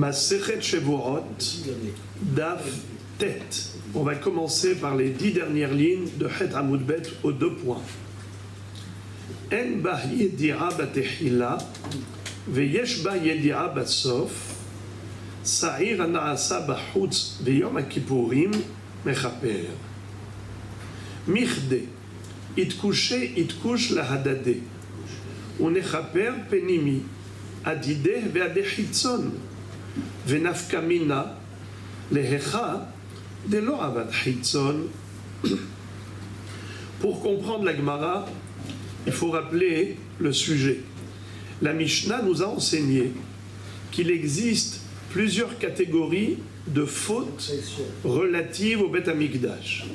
Masechet Shevuot, Daf Tet. On va commencer par les 10 dernières lignes de Het Amud Bet aux 2 points. En ba yedi'a batehila, veyesh ba yedi'a basof, sa'ir ana'asa bachutz veyom ha-kippurim mechaper. Michde, itkush lahadade, unechaper penimi, adideh ve'adechitzon, venafkamina, lehecha, delo avad chitzon. Pour comprendre la Gemara, il faut rappeler le sujet. La Mishnah nous a enseigné qu'il existe plusieurs catégories de fautes relatives au Beth Amikdash.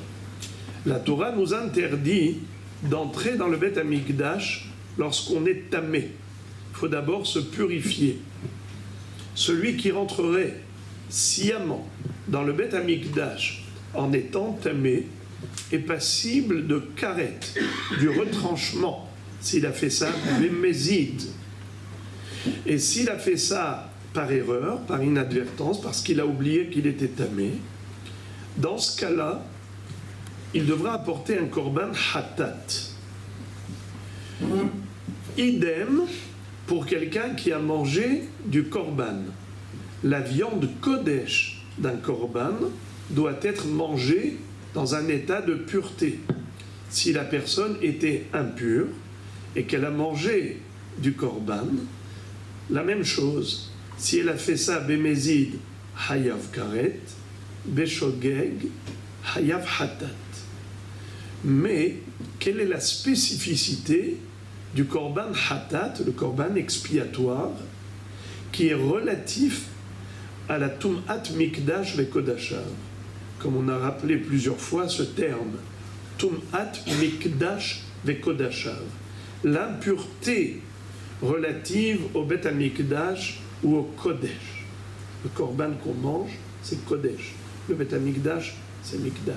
La Torah nous interdit d'entrer dans le Beth Amikdash lorsqu'on est tamé. Il faut d'abord se purifier. Celui qui rentrerait sciemment dans le Beth Amikdash en étant tamé est passible de karet, du retranchement, s'il a fait ça bémézid. Et s'il a fait ça par erreur, par inadvertance, parce qu'il a oublié qu'il était tamé, dans ce cas-là, il devra apporter un korban hatat. Idem pour quelqu'un qui a mangé du korban. La viande kodesh d'un korban doit être mangée dans un état de pureté. Si la personne était impure et qu'elle a mangé du korban, la même chose. Si elle a fait ça bémézid, hayav karet, beshogeg, hayav hatat. Mais quelle est la spécificité du korban hatat, le korban expiatoire, qui est relatif à la tum'at mikdash vekodashav? Comme on a rappelé plusieurs fois ce terme, tum'at mikdash vekodashav, l'impureté relative au Beth Amikdash ou au kodesh. Le korban qu'on mange, c'est kodesh. Le Beth Amikdash, c'est mikdash.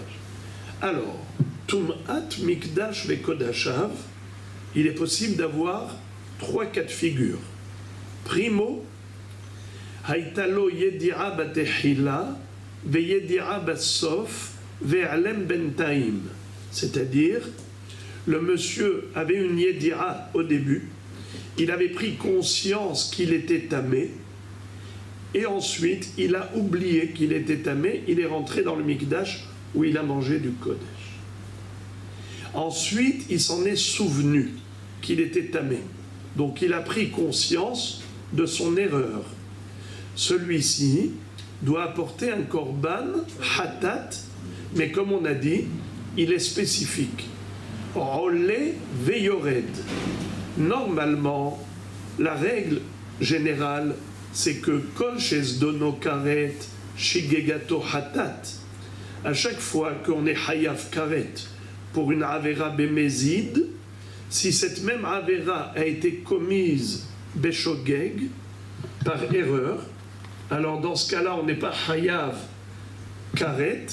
Alors, tum'at mikdash vekodashav, il est possible d'avoir 3 cas de figure. Primo, haytalo yedi'a batehila, ve'yedi'a basof, ve'alem bentaim. C'est-à-dire, le monsieur avait une yedi'a au début, il avait pris conscience qu'il était tamé, et ensuite, il a oublié qu'il était tamé, il est rentré dans le mikdash où il a mangé du kodesh. Ensuite, il s'en est souvenu qu'il était tamé. Donc, il a pris conscience de son erreur. Celui-ci doit apporter un korban hatat, mais comme on a dit, il est spécifique. Rolé veyored. Normalement, la règle générale, c'est que kol shezdono karet shigegato hatat. À chaque fois qu'on est hayav karet pour une avera bémézid, si cette même avera a été commise beshogeg, par erreur, alors dans ce cas-là, on n'est pas hayav karet,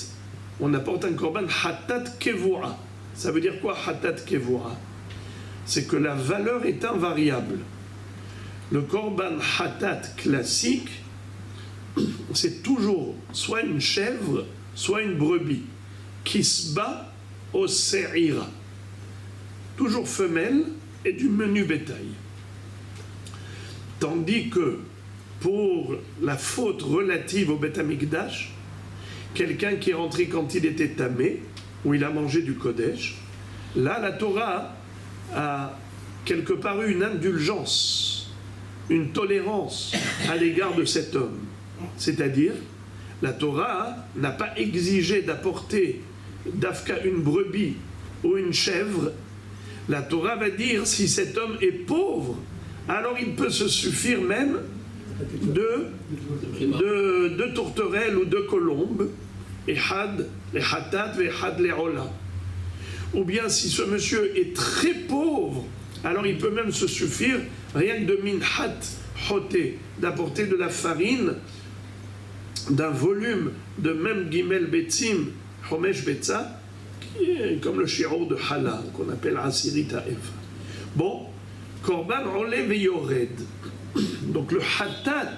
on apporte un korban hatat kevura. Ça veut dire quoi hatat kevura? C'est que la valeur est invariable. Le korban hatat classique, c'est toujours soit une chèvre, soit une brebis, qui se bat au se'ira. Toujours femelle et du menu bétail. Tandis que pour la faute relative au Beth Amikdash, quelqu'un qui est rentré quand il était tamé, où il a mangé du kodesh, là la Torah a quelque part eu une indulgence, une tolérance à l'égard de cet homme. C'est-à-dire, la Torah n'a pas exigé d'apporter d'Afka une brebis ou une chèvre. La Torah va dire, si cet homme est pauvre, alors il peut se suffire même de tourterelles ou de colombes, et had, les hatat, et had, les ola. Ou bien si ce monsieur est très pauvre, alors il peut même se suffire, rien que de minhat hoté, d'apporter de la farine, d'un volume de même gimel betzim, homesh betza, comme le shiro de Hala, qu'on appelle Asirita Eva. Bon, Korban Olé Veyored. Donc le Hatat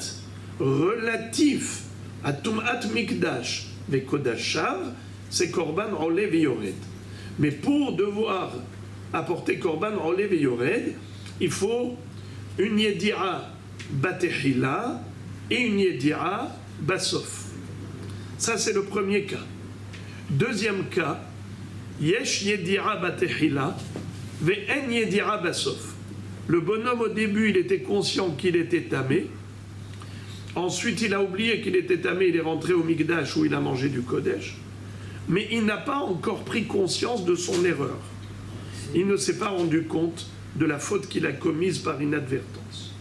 relatif à Tum'at Mikdash ve Kodashav, c'est Korban Olé Veyored. Mais pour devoir apporter Korban Olé Veyored, il faut une Yedi'a Batehila et une Yedi'a Basof. Ça, c'est le premier cas. Deuxième cas, Yesh Yedi'a Batehila ve'en Yedi'a Basof. Le bonhomme, au début, il était conscient qu'il était tamé. Ensuite, il a oublié qu'il était tamé, il est rentré au Mikdash où il a mangé du Kodesh. Mais il n'a pas encore pris conscience de son erreur. Il ne s'est pas rendu compte de la faute qu'il a commise par inadvertance.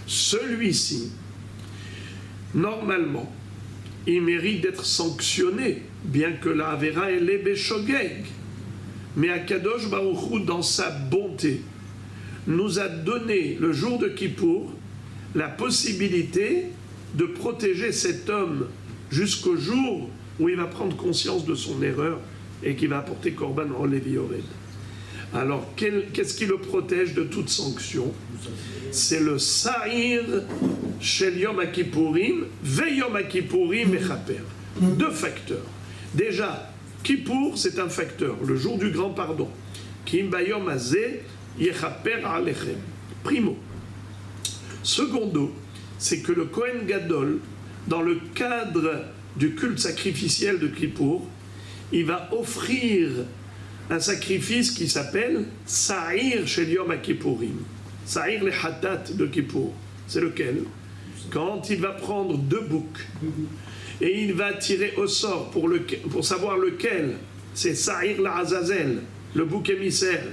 Celui-ci, normalement, il mérite d'être sanctionné, bien que la Avera elle est Beshogeg. Mais Akadosh Baruch Hu, dans sa bonté, nous a donné, le jour de Kippour, la possibilité de protéger cet homme jusqu'au jour où il va prendre conscience de son erreur et qu'il va apporter Korban Olé Veyored. Alors, qu'est-ce qui le protège de toute sanction? C'est le Sa'ir Shel Yom HaKippourim ve Yom HaKippourim Mechaper. Deux facteurs. Déjà, Kippour, c'est un facteur, le jour du grand pardon. Kim Bayom Hazeh Yechaper Alechem. Primo. Secondo, c'est que le Kohen Gadol, dans le cadre du culte sacrificiel de Kippour, il va offrir un sacrifice qui s'appelle Sa'ir Shel Yom HaKippourim. Sa'ir le Hatat de Kippour. C'est lequel? Quand il va prendre deux boucs et il va tirer au sort pour savoir lequel, c'est Sa'ir la Azazel, le bouc émissaire.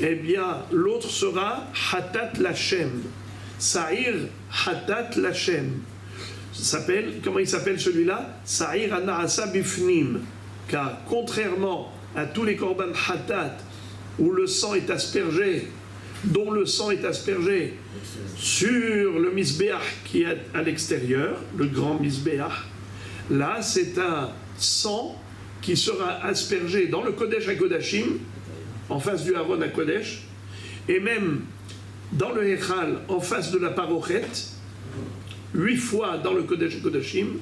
Eh bien, l'autre sera Hatat Lachem. Sa'ir Hatat Lachem. Comment il s'appelle celui-là? Sa'ir Ana'asa Bifnim. Car contrairement à tous les korban Hatat, où le sang est aspergé, dont le sang est aspergé sur le Misbéach qui est à l'extérieur, le grand Misbéach, là c'est un sang qui sera aspergé dans le Kodesh HaKodashim, en face du Aaron HaKodesh, et même dans le Echal, en face de la Parochet, 8 fois dans le Kodesh HaKodashim,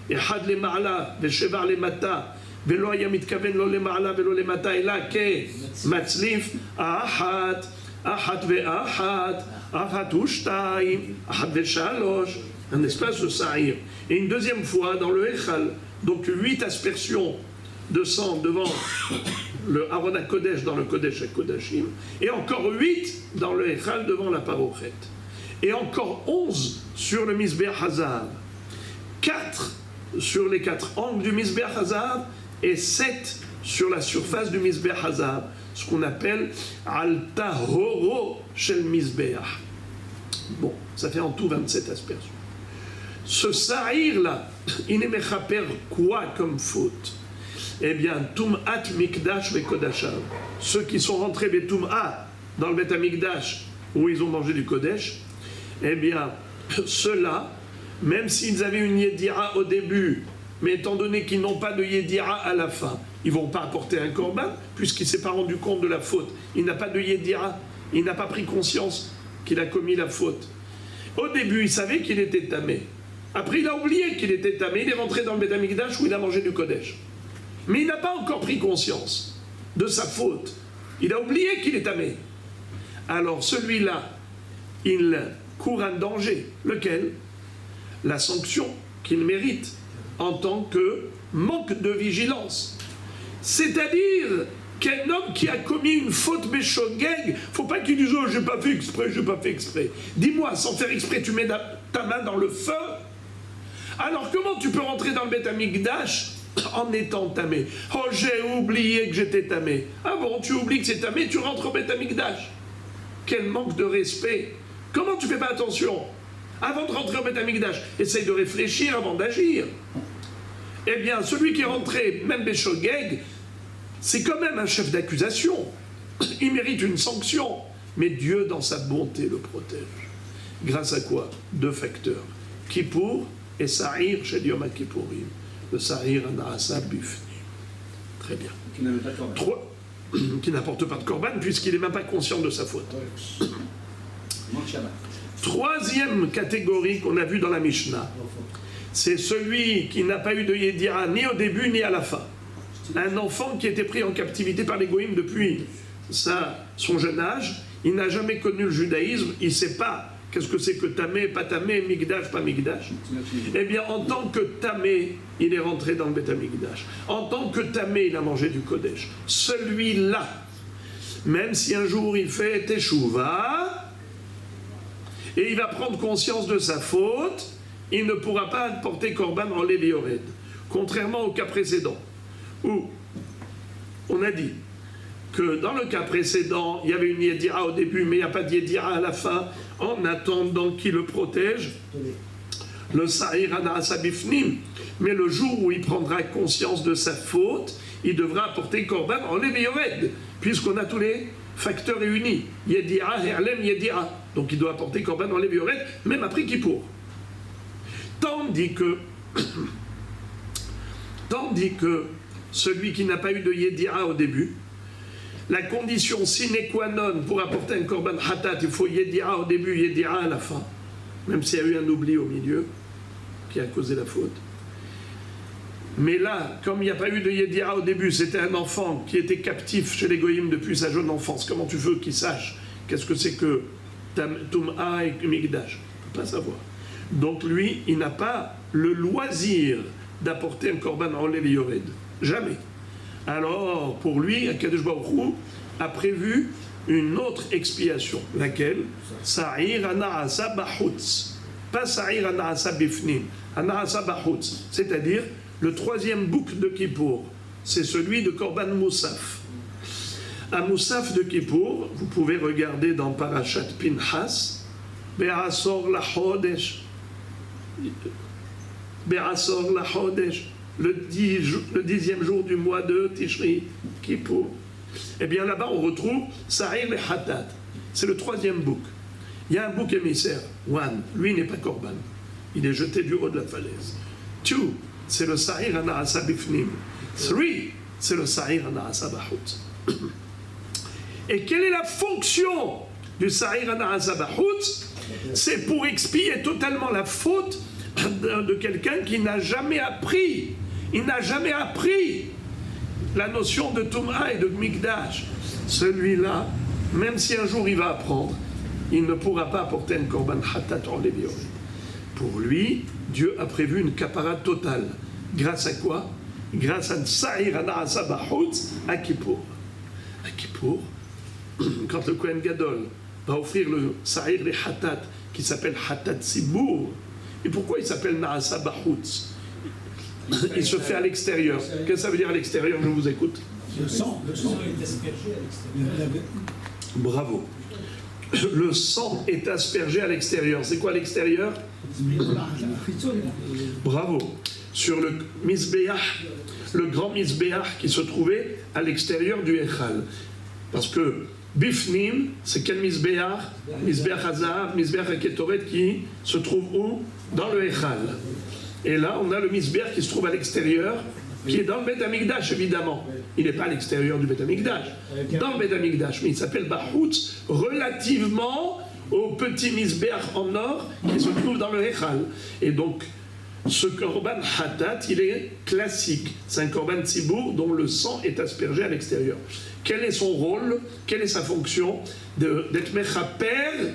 et Had le Ma'ala, Veshevar le Mata, ולא היה מתכוון לא למעלה ולא למטה אלא כמצליף אחת, אחת ואחת, אחת ושתיים, אחת ושלוש, un espace de Sa'ir. Et une deuxième fois dans le Echal, donc 8 aspersions de sang devant le Aaron HaKodesh dans le Kodesh HaKodashim, et encore 8 dans le Echal devant la Parochet. Et encore 11 sur le Misbéach HaZahav. 4 sur les 4 angles du Misbéach HaZahav, et 7 sur la surface du Misbéach HaZahav, ce qu'on appelle Alta Horo Shel Misbéach. Bon, ça fait en tout 27 aspersions. Ce Sa'ir-là, il est mechaper quoi comme faute? Eh bien, Tum'at Mikdash ve Kodashav. Ceux qui sont rentrés des Tum'at dans le Bet HaMikdash, où ils ont mangé du Kodesh, eh bien, ceux-là, même s'ils avaient une Yedira au début, mais étant donné qu'ils n'ont pas de Yedira à la fin, ils ne vont pas apporter un korban, puisqu'il ne s'est pas rendu compte de la faute. Il n'a pas de Yedira, il n'a pas pris conscience qu'il a commis la faute. Au début, il savait qu'il était tamé. Après, il a oublié qu'il était tamé, il est rentré dans le Bet HaMikdash où il a mangé du Kodesh. Mais il n'a pas encore pris conscience de sa faute. Il a oublié qu'il est tamé. Alors celui-là, il court un danger. Lequel? La sanction qu'il mérite en tant que manque de vigilance. C'est-à-dire qu'un homme qui a commis une faute béchogeg, faut pas qu'il dise « Oh, j'ai pas fait exprès, j'ai pas fait exprès ». Dis-moi, sans faire exprès, tu mets ta main dans le feu. Alors comment tu peux rentrer dans le Bet HaMikdash en étant tamé? « Oh, j'ai oublié que j'étais tamé ». Ah bon, tu oublies que c'est tamé, tu rentres au Bet HaMikdash. Quel manque de respect. Comment tu fais pas attention? Avant de rentrer au Bet HaMikdash, essaye de réfléchir avant d'agir. Eh bien, celui qui est rentré, même Béchogeg, c'est quand même un chef d'accusation. Il mérite une sanction. Mais Dieu, dans sa bonté, le protège. Grâce à quoi? 2 facteurs. Kippour et Sa'ir Shel Yom HaKippourim. Le Sa'ir Ana'asa Bifnim. Très bien. Qui n'avait pas de korban. Qui n'apporte pas de korban, puisqu'il n'est même pas conscient de sa faute. Manque Shabbat. Troisième catégorie qu'on a vue dans la Mishnah, c'est celui qui n'a pas eu de Yédira ni au début ni à la fin. Un enfant qui était pris en captivité par les Goïms depuis son jeune âge, il n'a jamais connu le judaïsme, il ne sait pas qu'est-ce que c'est que Tamé, pas Tamé, Migdash, pas Migdash. Eh bien, en tant que Tamé, il est rentré dans le Beth Amikdash. En tant que Tamé, il a mangé du Kodesh. Celui-là, même si un jour il fait Teshuvah, et il va prendre conscience de sa faute, il ne pourra pas porter Korban en Lévi Yored. Contrairement au cas précédent, où on a dit que dans le cas précédent, il y avait une Yedira au début, mais il n'y a pas de Yedira à la fin, en attendant qu'il le protège, le Sa'ir Ana'asa Bifnim. Mais le jour où il prendra conscience de sa faute, il devra apporter Korban en Lévi Yored, puisqu'on a tous les facteurs réunis. Yedira, Herlem, Yedira. Donc il doit apporter Korban en Lévi Yored, même après Kippour. Tandis que celui qui n'a pas eu de Yedira au début, la condition sine qua non pour apporter un Korban Hatat, il faut Yedira au début, Yedira à la fin, même s'il y a eu un oubli au milieu qui a causé la faute. Mais là, comme il n'y a pas eu de Yedira au début, c'était un enfant qui était captif chez les Goïms depuis sa jeune enfance. Comment tu veux qu'il sache qu'est-ce que c'est que Tum'a et Migdash? Il ne peut pas savoir. Donc lui, il n'a pas le loisir d'apporter un Korban en Lévi Yored. Jamais. Alors, pour lui, Akadosh Baruch Hu a prévu une autre expiation. Laquelle? Sa'ir Ana'asa Bachutz. Pas Sa'ir Ana'asa Bifnim. Ana'asa Bachutz. C'est-à-dire, le troisième bouc de Kippour, c'est celui de Korban Moussaf. Un Moussaf de Kippour, vous pouvez regarder dans Parashat Pinchas, Be'asor la Chodesh. Be'asor la Chodesh. Le 10e jour du mois de Tishri, Kippour. Eh bien là-bas, on retrouve Sa'ir le Hatat. C'est le troisième bouc. Il y a un bouc émissaire, one. Lui n'est pas Korban. Il est jeté du haut de la falaise. Two, c'est le Sa'ir Ana'asa Bifnim. Three, c'est le Sa'ir Ana'asa Bachut. Et quelle est la fonction du Sa'ir Ana'asa Bachut? C'est pour expier totalement la faute de quelqu'un qui n'a jamais appris. Il n'a jamais appris la notion de Tum'a et de Mikdash. Celui-là, même si un jour il va apprendre, il ne pourra pas apporter un Korban Hatat en Lévi Yored. Pour lui, Dieu a prévu une kapara totale. Grâce à quoi? Grâce à Sa'ir Ana'asa Bachut à Kippour. À Kippour, quand le Kohen Gadol va offrir le Sa'ir le Hatat, qui s'appelle Hatat Sibour, et pourquoi il s'appelle Na'asa Bachut? Il se fait à l'extérieur. Qu'est-ce que ça veut dire à l'extérieur? Je vous écoute. Le sang est aspergé à l'extérieur. Bravo. Le sang est aspergé à l'extérieur. C'est quoi l'extérieur? Bravo. Sur le Mizbeach, le grand Mizbeach qui se trouvait à l'extérieur du Echal. Parce que Bifnim, c'est quel Mizbeach? Mizbeach Hazav, Mizbeach HaKetoret qui se trouve où? Dans le Echal. Et là, on a le Mizbeach qui se trouve à l'extérieur, qui est dans le Beth Amikdash, évidemment. Il n'est pas à l'extérieur du Beth Amikdash, dans le Beth Amikdash, mais il s'appelle Bachut, relativement au petit Mizbeach en or qui se trouve dans le Echal. Et donc, ce Korban Hatat, il est classique. C'est un Korban Tzibour dont le sang est aspergé à l'extérieur. Quel est son rôle? Quelle est sa fonction? D'être Mechaper,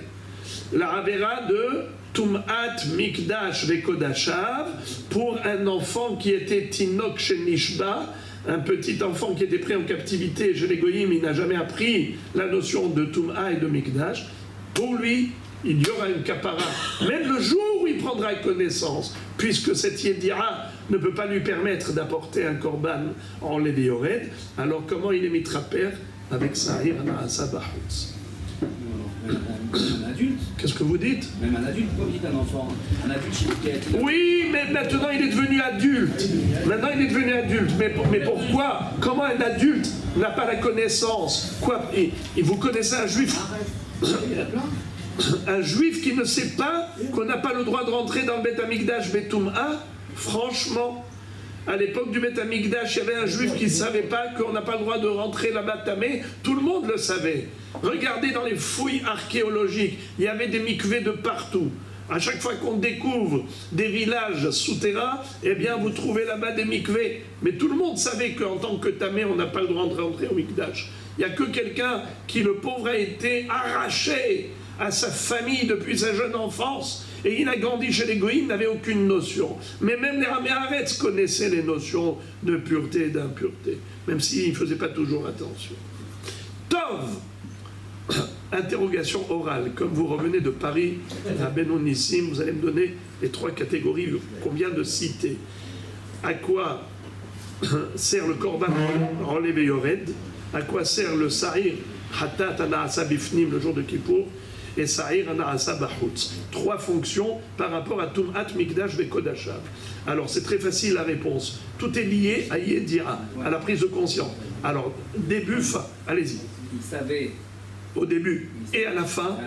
la Avera de Tum'at Mikdash Vekodashav, pour un enfant qui était Tinok Shenishba, un petit enfant qui était pris en captivité chez les Goïm, il n'a jamais appris la notion de Tum'a et de Mikdash. Pour lui, il y aura une kapara, même le jour où il prendra connaissance, puisque cette Yedira ne peut pas lui permettre d'apporter un korban en Lévi Yored. Alors comment il est mitraper avec Sa'ir Ana'asa Bachut? Un adulte. Qu'est-ce que vous dites? Même un adulte, pourquoi vous dites un enfant? Un adulte Oui, mais maintenant il est devenu adulte. Maintenant il est devenu adulte. Mais pourquoi? Comment un adulte n'a pas la connaissance? Quoi? Et vous connaissez un juif? Un juif qui ne sait pas qu'on n'a pas le droit de rentrer dans le Beth Amikdash Betum'a? Franchement, À l'époque du Beth Amikdash, il y avait un juif qui ne savait pas qu'on n'a pas le droit de rentrer là-bas tamé. Tout le monde le savait. Regardez dans les fouilles archéologiques, il y avait des mikvés de partout. À chaque fois qu'on découvre des villages souterrains, eh bien vous trouvez là-bas des mikvés. Mais tout le monde savait qu'en tant que tamé, on n'a pas le droit de rentrer au mikdash. Il n'y a que quelqu'un qui, le pauvre, a été arraché à sa famille depuis sa jeune enfance. Et il a grandi chez les goïms, n'avait aucune notion. Mais même les Ramé Haaretz connaissaient les notions de pureté et d'impureté, même s'ils ne faisaient pas toujours attention. Tov, interrogation orale. Comme vous revenez de Paris à Benonissim, vous allez me donner les 3 catégories qu'on vient de citer. À quoi sert le korban enlevé yored? À quoi sert le sa'ir hatat anaasa bifnim le jour de Kippour? Et Sa'ir Anaasa Bahutz. 3 fonctions par rapport à Tum'at Mikdash Bekodashav. Alors c'est très facile la réponse. Tout est lié à Yedira, à la prise de conscience. Alors, début, fin, allez-y. Il savait. Au début et à la fin,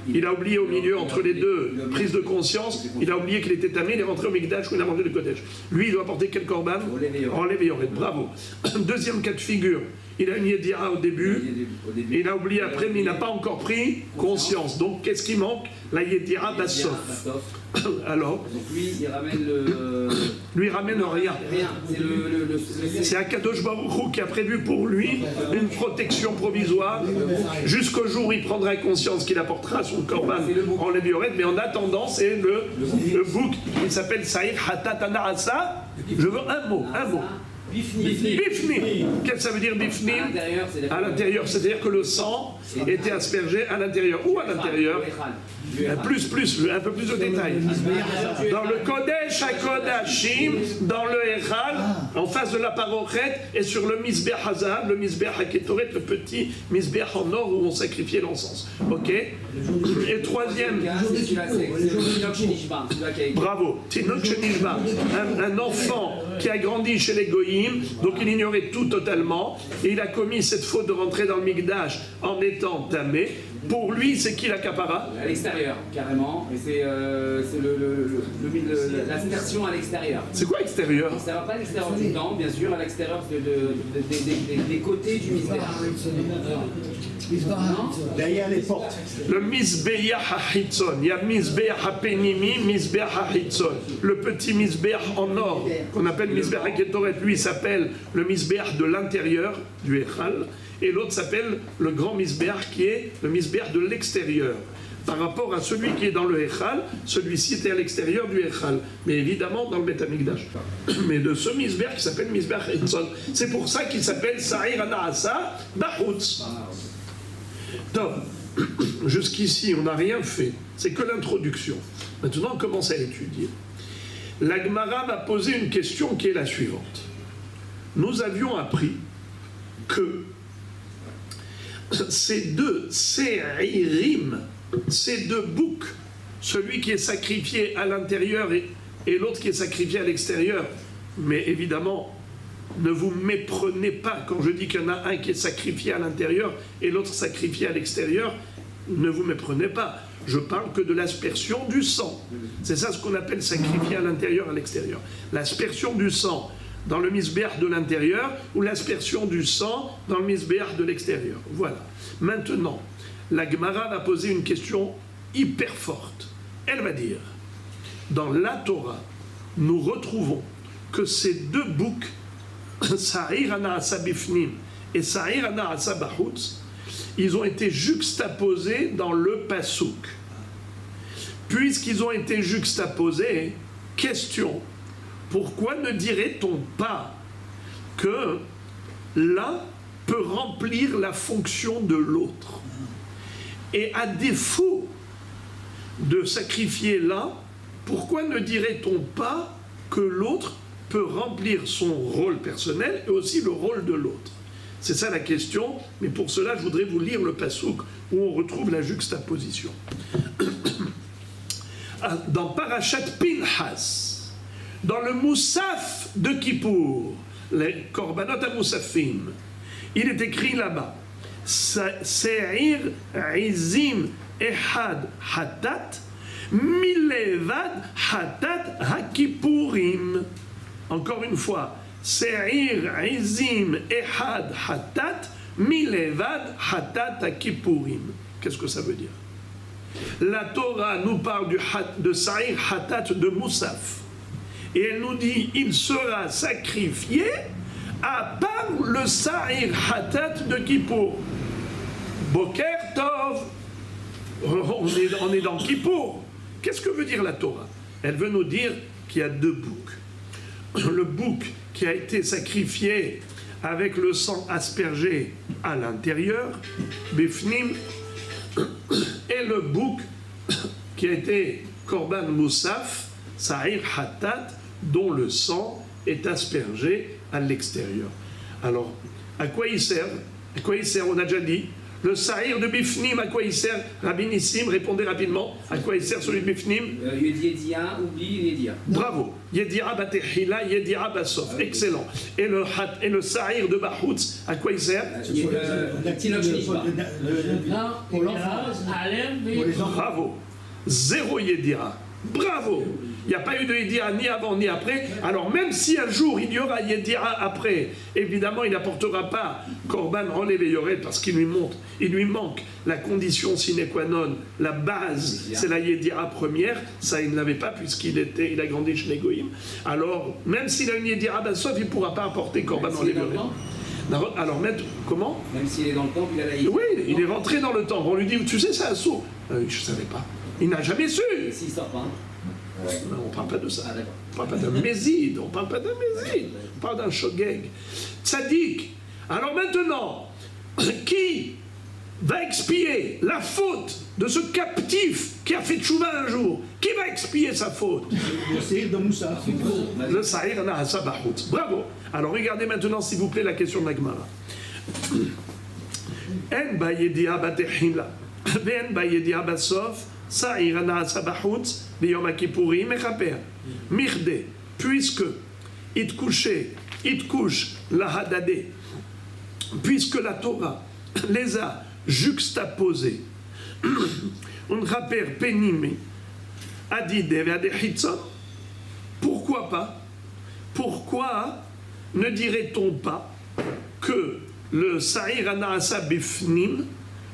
il a oublié au milieu, entre les deux prises de conscience, il a oublié qu'il était tamé, il est rentré au Mikdash où il a mangé le Kodesh. Lui, il doit apporter quel korban? Enlevé yored. Bravo. Deuxième cas de figure. Il a une Yedira au début, il a oublié après, mais il n'a pas encore pris conscience. Donc, qu'est-ce qui manque? La Yedira Bassof. Alors, donc lui, il ramène le... Lui, il ramène rien. C'est Akadosh Baruch Hu qui a prévu pour lui une protection provisoire jusqu'au jour où il prendra conscience qu'il apportera son korban en Lévi Yored. Mais en attendant, c'est le bouc qui s'appelle Sa'ir Hatat Anaasa. Je veux un mot. Bifnim. Qu'est-ce que ça veut dire bifnim? À l'intérieur, c'est-à-dire que le sang était aspergé à l'intérieur. Où à l'intérieur? Un peu plus de détails. Dans le Kodesh HaKodashim, dans le Echal, en face de la Parochet, et sur le Mizbeach Hazav, le Mizbeach HaKetoret, le petit Mizbeach en or où on sacrifiait l'encens. Ok? Et troisième. Bravo. Tinok Shenishba. Un enfant qui a grandi chez les Goïm, donc il ignorait tout totalement, et il a commis cette faute de rentrer dans le Mikdash en étant tamé. Pour lui, c'est qui la capara? À l'extérieur, carrément. Et c'est l'aspersion à l'extérieur. C'est quoi extérieur? L'extérieur, pas à l'extérieur du temps, bien sûr, à l'extérieur des côtés du misbéach. Derrière les portes. Le Mizbeach HaHitzon. Il y a Mizbeach HaPenimi, Mizbeach HaHitzon. Le petit Mizbeach en or, qu'on appelle Mizbeach HaKetoret, lui s'appelle le Mizbeach de l'intérieur du Echal. Et l'autre s'appelle le grand Mizbeach qui est le Mizbeach de l'extérieur. Par rapport à celui qui est dans le Echal, celui-ci était à l'extérieur du Echal. Mais évidemment dans le Beth Amikdash. Mais de ce Mizbeach qui s'appelle Mizbeach Hitzon. C'est pour ça qu'il s'appelle Sa'ir Anaasa Bahutz. Donc, jusqu'ici, on n'a rien fait. C'est que l'introduction. Maintenant, on commence à étudier. La Gemara va poser une question qui est la suivante. Nous avions appris que ces deux séirim, ces deux boucs, celui qui est sacrifié à l'intérieur et l'autre qui est sacrifié à l'extérieur, mais évidemment, ne vous méprenez pas quand je dis qu'il y en a un qui est sacrifié à l'intérieur et l'autre sacrifié à l'extérieur, ne vous méprenez pas. Je parle que de l'aspersion du sang. C'est ça ce qu'on appelle sacrifier à l'intérieur, à l'extérieur. L'aspersion du sang dans le misbéach de l'intérieur ou l'aspersion du sang dans le misbéach de l'extérieur. Voilà. Maintenant, la Gemara va poser une question hyper forte. Elle va dire, dans la Torah, nous retrouvons que ces deux boucs, Sa'ir Anaasa Bifnim et Sa'ir Anaasa Bahutz, ils ont été juxtaposés dans le Passouk. Puisqu'ils ont été juxtaposés, question, pourquoi ne dirait-on pas que l'un peut remplir la fonction de l'autre? Et à défaut de sacrifier l'un, pourquoi ne dirait-on pas que l'autre peut remplir son rôle personnel et aussi le rôle de l'autre? C'est ça la question, mais pour cela, je voudrais vous lire le passouk où on retrouve la juxtaposition. Dans Parashat Pinhas, dans le Moussaf de Kippour, les Korbanot HaMoussafim, il est écrit là-bas, Se'ir Izim Ehad Hatat, Milevad Hatat HaKippurim. encore une fois, Se'ir Izim Ehad Hatat Milevad Hatat Kippurim. Qu'est-ce que ça veut dire? La Torah nous parle de Sa'ir Hatat de Moussaf. Et elle nous dit, il sera sacrifié à part le Sa'ir Hatat de Kippour. Boker Tov. On est dans Kippour. Qu'est-ce que veut dire la Torah? Elle veut nous dire qu'il y a deux boucs. Le bouc qui a été sacrifié avec le sang aspergé à l'intérieur, Bifnim, et le bouc qui a été Korban Moussaf, Sa'ir Hatat, dont le sang est aspergé à l'extérieur. Alors, à quoi il sert? À quoi il sert? On a déjà dit. Le Sa'ir de Bifnim, à quoi il sert? Rabbi Nissim, répondez rapidement. À quoi il sert celui de Bifnim? Yedia, oublie Yedia. Bravo. Yedia Batechila, Yedia Basof. Excellent. Et le Sa'ir de Bahoutz, à quoi il sert? Pour l'enfant. Bravo. Zéro Yedia. Bravo. Il n'y a pas eu de Yedia ni avant ni après. Alors même si un jour il y aura Yedia après, évidemment il n'apportera pas Korban enlevé Yored parce qu'il lui manque la condition sine qua non, la base, c'est la Yedia première. Ça il ne l'avait pas puisqu'il a grandi chez les Goïm. Alors même s'il a une Yedia Bassof, il ne pourra pas apporter Korban enlevé Yored. Alors comment? Même s'il est dans le temple, il a la Yedia. Oui, il est rentré dans le temple. On lui dit, tu sais, c'est un saut. Je ne savais pas. Il n'a jamais su. S'il sort pas. Non, on ne parle pas de ça. Ah, on ne parle pas d'un méside. On parle d'un shogeg. Tzadik. Alors maintenant, qui va expier la faute de ce captif qui a fait tchouva un jour? Qui va expier sa faute? Le Sa'ir de Moussa. Le Sa'ir Na'asa Bahout. Bravo. Alors regardez maintenant, s'il vous plaît, la question de la Gemara. En ba yedia batechila, ve'en ba yedia basof, Sa'ir Na'asa Bahout, Biyom HaKippurim Mechaper. Mirde, puisque Itkush la Hadadé, puisque la Torah les a juxtaposés, on rappelle Penime, Adide Ve'adechitzon, pourquoi pas? Pourquoi ne dirait-on pas que le Sa'ir Ana'asa Bifnim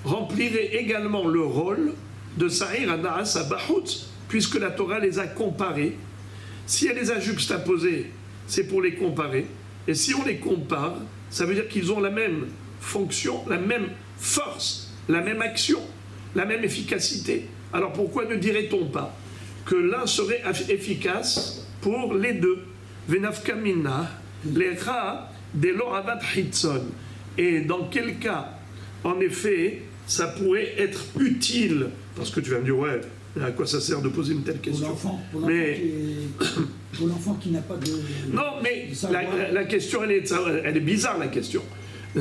remplirait également le rôle de Sa'ir Ana'asa Bahout, puisque la Torah les a comparés? Si elle les a juxtaposés, c'est pour les comparer. Et si on les compare, ça veut dire qu'ils ont la même fonction, la même force, la même action, la même efficacité. Alors pourquoi ne dirait-on pas que l'un serait efficace pour les deux? Venafkamina, les ra de l'oravat hitzon. Et dans quel cas, en effet, ça pourrait être utile? Parce que tu vas me dire, ouais, à quoi ça sert de poser une telle question? Pour l'enfant qui n'a pas de... Non, mais la question, elle est bizarre, la question.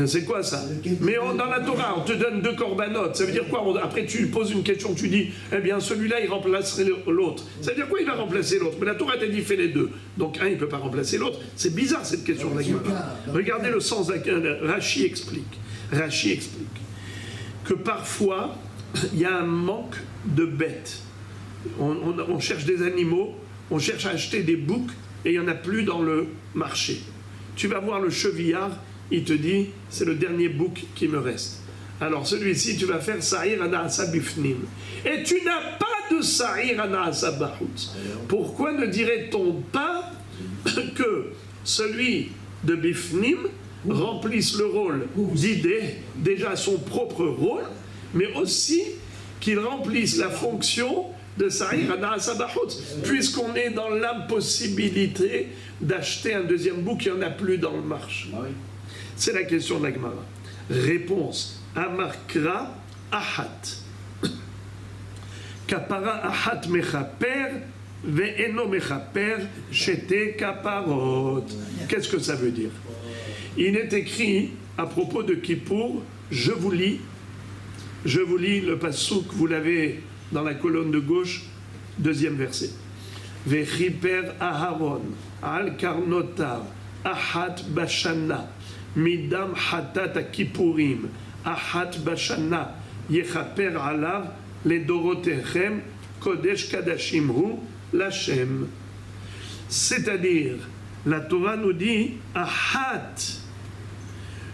C'est quoi ça? Mais dans la Torah, on te donne deux corbanotes. Ça veut dire quoi? Après, tu poses une question, tu dis, eh bien, celui-là, il remplacerait l'autre. Ça veut dire quoi? Il va remplacer l'autre. Mais la Torah t'a dit, fais les deux. Donc, un, il ne peut pas remplacer l'autre. C'est bizarre, cette question de la Gemara. Regardez le sens. Rashi explique que parfois, il y a un manque de bêtes. On cherche des animaux, on cherche à acheter des boucs, et il n'y en a plus dans le marché. Tu vas voir le chevillard, il te dit, c'est le dernier bouc qui me reste. Alors celui-ci, tu vas faire Sa'ir Ana'asa Bifnim. Et tu n'as pas de Sa'ir Ana'asa Bahout. Pourquoi ne dirait-on pas que celui de Bifnim remplisse le rôle d'idée, déjà son propre rôle, mais aussi qu'il remplisse la fonction de Sa'ir Ana'asa Bahout, puisqu'on est dans l'impossibilité d'acheter un deuxième bouc, il n'y en a plus dans le marché. C'est la question de la Gemara. Réponse. Amarkra ahat. Kapara ahat mechaper ve'eno mechaper shete kaparot. Qu'est-ce que ça veut dire? Il est écrit à propos de Kippour, je vous lis le passouk, vous l'avez dans la colonne de gauche, deuxième verset. Vechiper Aharon al karnotav ahat bashana midam hatat kippurim ahat bashana yechaper alav ledorotechem kodesh kadashim hu l'Hashem. C'est-à-dire, la Torah nous dit ahat,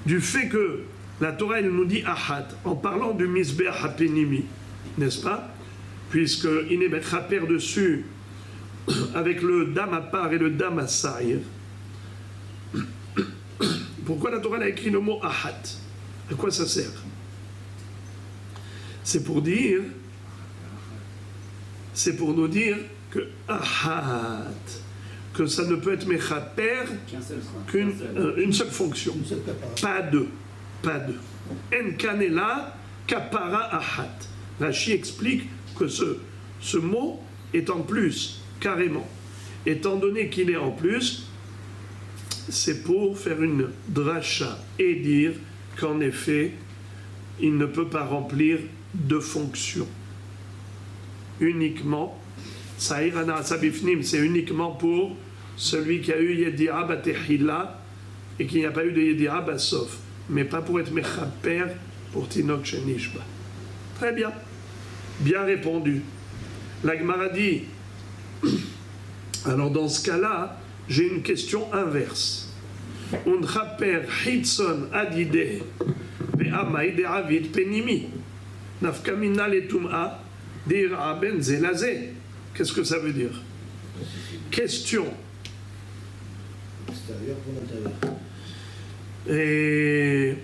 du fait que la Torah elle nous dit ahat, en parlant du misbeach hapenimi, n'est-ce pas? Puisqu'il est mechaper dessus avec le dam à part et le dam à saïr. Pourquoi la Torah a écrit le mot ahat? À quoi ça sert? C'est pour nous dire que ahat, que ça ne peut être mechaper qu'une seule fonction, pas deux. En kanela kapara ahat. Rashi explique que ce mot est en plus, carrément. Étant donné qu'il est en plus, c'est pour faire une dracha et dire qu'en effet, il ne peut pas remplir deux fonctions. Uniquement, Sa'ir Ana'asa Bifnim, c'est uniquement pour celui qui a eu Yedi'a Batehila et qui n'a pas eu de Yedi'a Basof, mais pas pour être Mechaper pour Tinok Shenishba. Très bien. Bien répondu. La Gemara dit, alors dans ce cas-là, j'ai une question inverse. Unchaper Hitson Adide Ve'amai De'avid Penimi Nafkamina Letum'a De'ira Ben Zelazé. Qu'est-ce que ça veut dire? Question. Et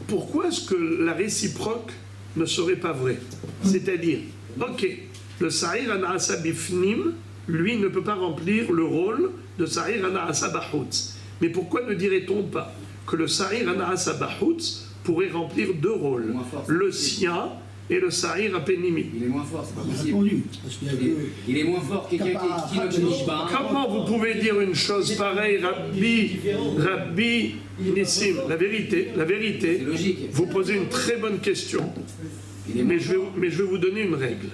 pourquoi est-ce que la réciproque ne serait pas vraie? C'est-à-dire, ok, le Sa'ir Ana'asa Bifnim, lui, ne peut pas remplir le rôle de Sa'ir Ana'asa Bahutz. Mais pourquoi ne dirait-on pas que le Sa'ir Ana'asa Bahutz pourrait remplir deux rôles, le sien et le Sa'ir Apenimi? Il est moins fort, c'est pas possible. Il est moins fort que quelqu'un qui ne finit pas. Comment vous pouvez dire une chose pareille, Rabbi Nissim? La vérité, C'est logique. vous posez une très bonne question. Mais je vais vous donner une règle.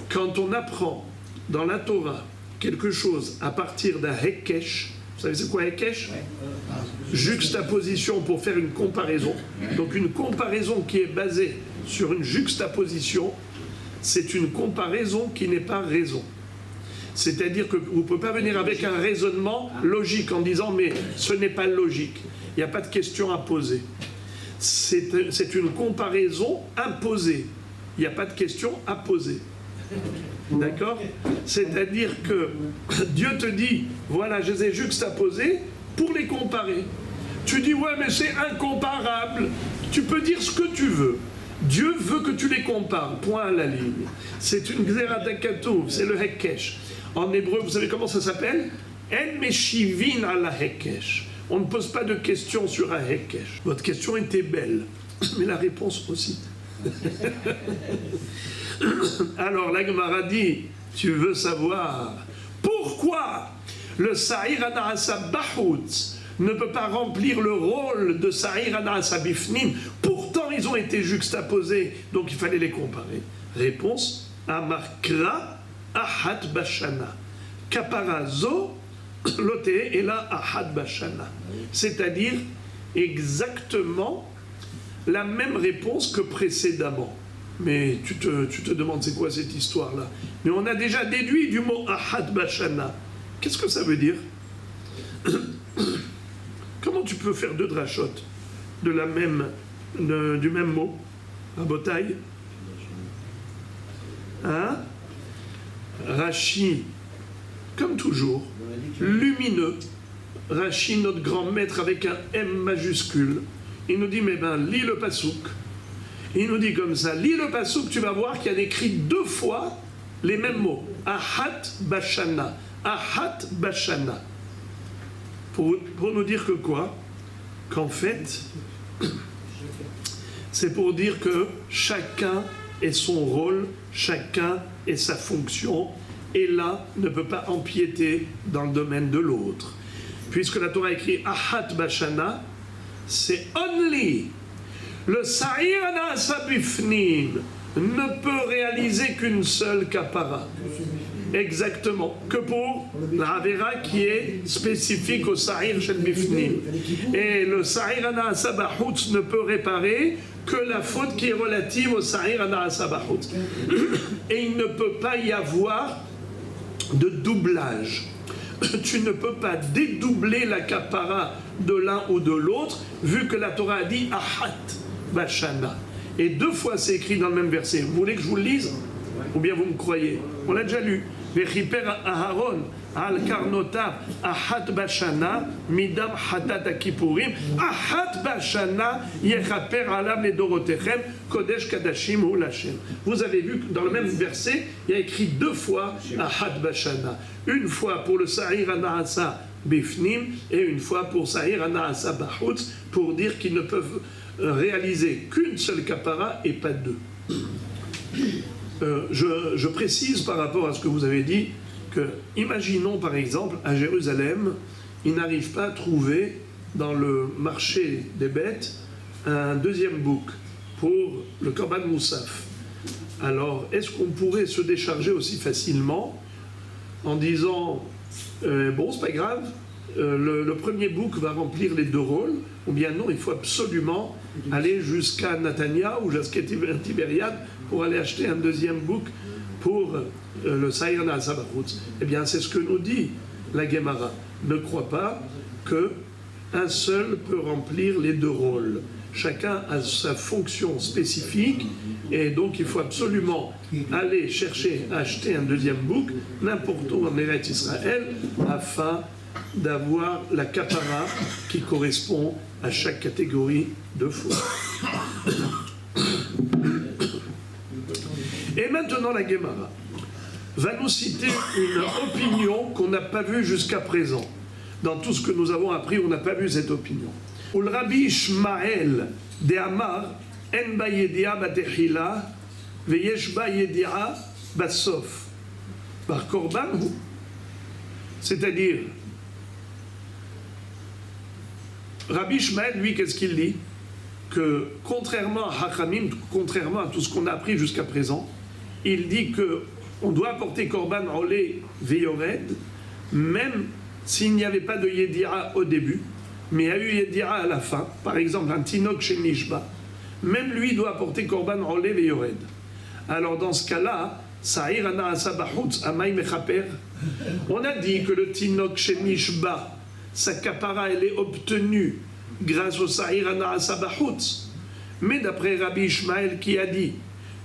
Quand on apprend dans la Torah quelque chose à partir d'un Hekesh, vous savez c'est quoi Hekesh? Juxtaposition pour faire une comparaison. Donc une comparaison qui est basée sur une juxtaposition, c'est une comparaison qui n'est pas raison. C'est-à-dire que vous ne pouvez pas venir avec un raisonnement logique en disant mais ce n'est pas logique. Il n'y a pas de question à poser. C'est une comparaison imposée. Il n'y a pas de question à poser. D'accord? C'est-à-dire que Dieu te dit, voilà, je les ai juxtaposés pour les comparer. Tu dis, ouais, mais c'est incomparable. Tu peux dire ce que tu veux. Dieu veut que tu les compares. Point à la ligne. C'est une Xeradakatouv, c'est le Hekesh. En hébreu, vous savez comment ça s'appelle? En meshivin ala Hekesh. On ne pose pas de questions sur un Hekesh. Votre question était belle, mais la réponse aussi. Alors la Gemara dit, tu veux savoir pourquoi le Sa'ir Ana'asa Bahutz ne peut pas remplir le rôle de Sa'ir Ana'asa Bifnim? Pourtant ils ont été juxtaposés, donc il fallait les comparer. Réponse, Amarkra Ahat Bashana Kaparazo Lote et la Ahat Bashana. C'est-à-dire exactement la même réponse que précédemment. Mais tu te demandes c'est quoi cette histoire-là? Mais on a déjà déduit du mot Ahat Bashana. Qu'est-ce que ça veut dire? Comment tu peux faire deux drachot du même mot? À Botaï? Hein? Rashi, comme toujours, lumineux. Rashi, notre grand maître avec un M majuscule. Il nous dit, mais ben, lis le pasouk. Il nous dit comme ça, lis le pasouk, tu vas voir qu'il y a écrit deux fois les mêmes mots. Ahat Bashana. Ahat Bashana. Pour nous dire que quoi? Qu'en fait, c'est pour dire que chacun ait son rôle, chacun ait sa fonction, et l'un ne peut pas empiéter dans le domaine de l'autre. Puisque la Torah écrit Ahat Bashana, c'est only. Le Sa'ir Ana'asa Bifnim ne peut réaliser qu'une seule kapara. Exactement. Que pour la Avera qui est spécifique au Sa'ir Shel Bifnim. Et le Sa'ir Ana'asa Bahutz ne peut réparer que la faute qui est relative au Sa'ir Ana'asa Bahutz. Et il ne peut pas y avoir de doublage. Tu ne peux pas dédoubler la kapara de l'un ou de l'autre, vu que la Torah a dit Ahat Bashana. Et 2 fois c'est écrit dans le même verset. Vous voulez que je vous le lise? Ou bien vous me croyez? On l'a déjà lu. Vechiper Aharon al karnotav Ahat Bashana midam hatat akipurim Ahat Bashana yechaper alav ledorotechem kodesh kadashim hu l'Hashem. Vous avez vu que dans le même verset, il y a écrit 2 fois Ahat Bashana. Une fois pour le Sa'ir Anaasa Bifnim et une fois pour Sa'ir Anaasa Bahutz, pour dire qu'ils ne peuvent réaliser qu'une seule kapara et pas 2. Je précise par rapport à ce que vous avez dit que, imaginons par exemple à Jérusalem, ils n'arrivent pas à trouver dans le marché des bêtes un deuxième bouc pour le Korban Moussaf. Alors, est-ce qu'on pourrait se décharger aussi facilement en disant bon, c'est pas grave, le premier bouc va remplir les 2 rôles, ou bien non, il faut absolument aller jusqu'à Natania ou jusqu'à Tibériade pour aller acheter un deuxième bouc pour le Sa'ir Na'asa Bahutz. Eh bien, c'est ce que nous dit la Gemara. Ne crois pas qu'un seul peut remplir les 2 rôles. Chacun a sa fonction spécifique et donc il faut absolument aller chercher à acheter un deuxième bouc n'importe où en Eretz Israël afin d'avoir la kapara qui correspond à chaque catégorie de foi. Et maintenant la Gemara va nous citer une opinion qu'on n'a pas vue jusqu'à présent. Dans tout ce que nous avons appris, on n'a pas vu cette opinion. Le Rabbi Ishmael de Amar en ba yedia batechila veyesh ba yedia basof bar korban hu. C'est-à-dire, Rabbi Ishmael, lui, qu'est-ce qu'il dit? Que contrairement à Hachamim, contrairement à tout ce qu'on a appris jusqu'à présent, il dit que on doit apporter korban olé veyored, même s'il n'y avait pas de yedira au début, mais il y a eu yedira à la fin. Par exemple, un tinok chez Nishba, même lui doit apporter korban olé veyored. Alors dans ce cas-là, Sa'ir Anaasa Bahutz Amay Mechaper, on a dit que le tinok chez Nishba, sa kapara, elle est obtenue grâce au Sa'ir Anaasa Bahutz. Mais d'après Rabbi Ishmael qui a dit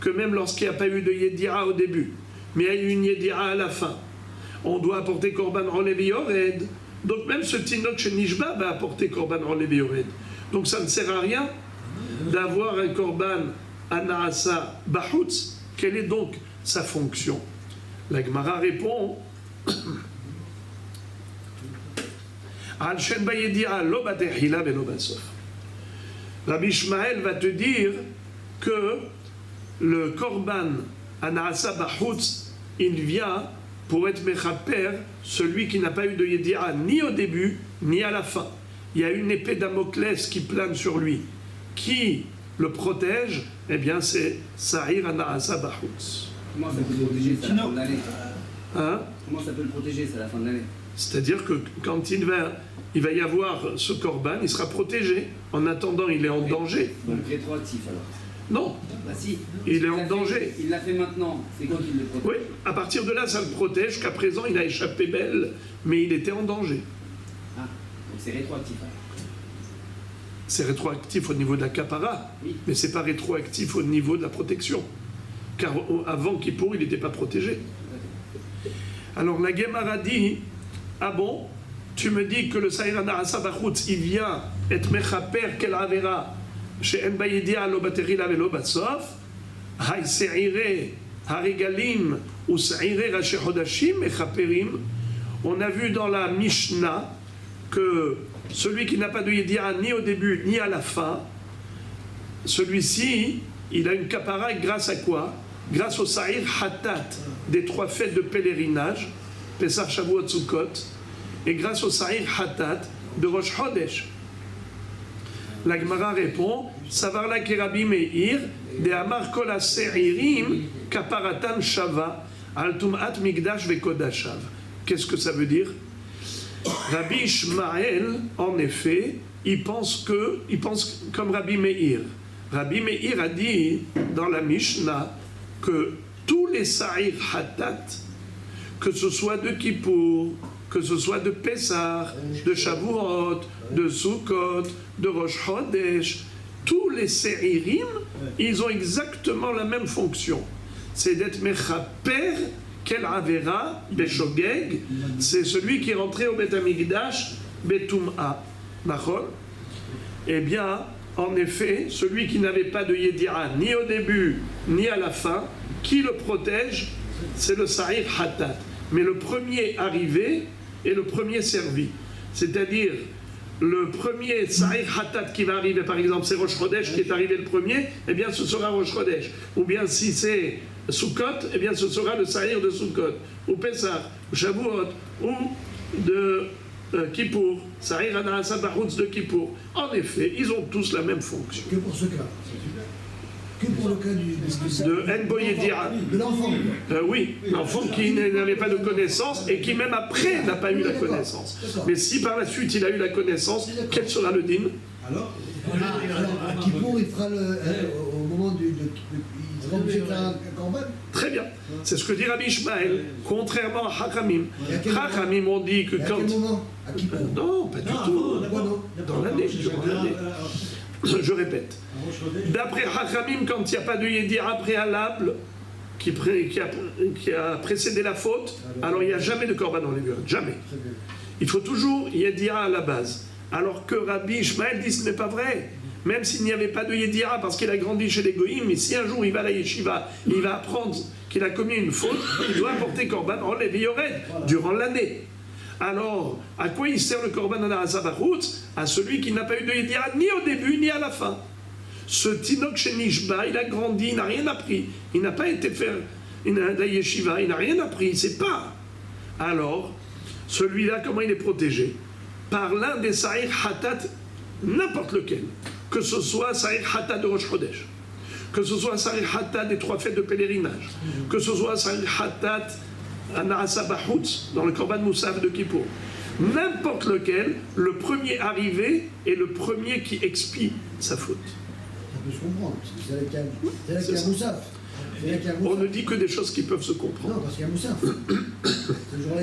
que même lorsqu'il n'y a pas eu de yedira au début, mais il y a eu une yedira à la fin, on doit apporter korban olev yored. Donc même ce tinok chez Nishba va apporter korban olev yored. Donc ça ne sert à rien d'avoir un korban anaasa bahutz. Quelle est donc sa fonction? La Gemara répond Al shen bayedira lo batechila velo basof. Rabbi Ishmael va te dire que le korban anaasa bahutz, il vient pour être mechaper, celui qui n'a pas eu de yedira ni au début ni à la fin. Il y a une épée Damoclès qui plane sur lui. Qui le protège? Eh bien, c'est Sa'ir Anaasa Bahutz. Comment ça peut le protéger, c'est à la fin de l'année? Hein? Comment ça peut le protéger, c'est à la fin de l'année? C'est-à-dire que quand il va y avoir ce korban, il sera protégé. En attendant, il est en danger. Donc rétroactif alors? Non. Bah si. Il est en danger. Il l'a fait maintenant. C'est quoi qui le protège? Oui, à partir de là, ça le protège. Qu'à présent, il a échappé belle, mais il était en danger. Ah, donc c'est rétroactif alors. C'est rétroactif au niveau de la kapara, Oui. mais c'est pas rétroactif au niveau de la protection. Car avant Kippour, il n'était pas protégé. Alors la Gemara dit, ah bon, tu me dis que le Sa'ir Anaasa Bahutz, il vient être mechaper quel avera chez En Bayedia lo baterila velo batsof, hay se'ire harigalim ou se'ire rashi chodashim mechaperim. On a vu dans la Mishnah que celui qui n'a pas de yedira ni au début ni à la fin, celui-ci, il a une kapara grâce à quoi? Grâce au Sa'ir Hatat des 3 fêtes de pèlerinage, Pesach, Shavuot, Sukkot, et grâce au Sa'ir Hatat de Rosh Chodesh. La Gemara répond, Savarla Kerabi Meir, de Amar Kol HaSe'irim, Kaparatan Shava, Al Tum'at Migdash Vekodashav. Qu'est-ce que ça veut dire? Rabbi Ishmael, en effet, il pense comme Rabbi Meir. Rabbi Meir a dit dans la Mishnah que tous les Sa'ir Hatat que ce soit de Kippour, que ce soit de Pessah, de Shavuot, de Sukkot, de Rosh Chodesh, tous les Seirim, ils ont exactement la même fonction. C'est d'être Mechaper, Kel Avera, Beshogeg, c'est celui qui est rentré au Beth Amikdash, Betum'a. D'accord ? Eh bien, en effet, celui qui n'avait pas de Yedira ni au début, ni à la fin, qui le protège, c'est le Sa'ir Hatat. Mais le premier arrivé est le premier servi. C'est-à-dire, le premier Sa'ir Hatat qui va arriver, par exemple, c'est Rosh Chodesh qui est arrivé le premier, eh bien ce sera Rosh Chodesh. Ou bien si c'est Sukkot, eh bien ce sera le Sa'ir de Sukkot. Ou Pessah, ou Shavuot, ou de Kippour, Sa'ir Anasa Baroutz de Kippour. En effet, ils ont tous la même fonction. Que pour ce cas. Que pour le cas de Enboyedira. De l'enfant. Oui, l'enfant qui n'avait pas de connaissance et qui même après n'a pas eu la connaissance. Mais si par la suite il a eu la connaissance, quel sera le din? Alors, à Kippour, il fera au moment il sera obligé de faire un corban. Très bien. C'est ce que dit Rabbi Ishmael, contrairement à Hachamim. Hachamim ont dit que quand... À quel moment? À Kippour? Non, pas du tout. Dans l'année, durant l'année. Je répète. D'après Hachamim, quand il n'y a pas de Yedira préalable qui a précédé la faute, alors il n'y a jamais de korban dans les violons. Jamais. Il faut toujours Yedira à la base. Alors que Rabbi Ishmael dit ce n'est pas vrai. Même s'il n'y avait pas de Yedira parce qu'il a grandi chez les Goïms, mais si un jour il va à la Yeshiva, il va apprendre qu'il a commis une faute, il doit apporter korban en Lévi Yored durant l'année. Alors, à quoi il sert le korban en Arasabahut? À celui qui n'a pas eu de Yedira ni au début ni à la fin. Ce Tinok chez Nishba, il a grandi, il n'a rien appris. Il n'a pas été faire la Yeshiva, il n'a rien appris, il ne sait pas. Alors, celui-là, comment il est protégé? Par l'un des Sa'ir Hatat, n'importe lequel. Que ce soit Sa'ir Hatat de Rosh Chodesh, que ce soit Sa'ir Hatat des 3 fêtes de pèlerinage, que ce soit Sa'ir Hatat à Naasa Bahutz, dans le Korban Moussaf de Kippour. N'importe lequel, le premier arrivé est le premier qui expie sa faute. Ça peut se comprendre, parce que c'est là qu'il y a Moussaf. On ne dit que des choses qui peuvent se comprendre. Non, parce qu'il y a Moussaf.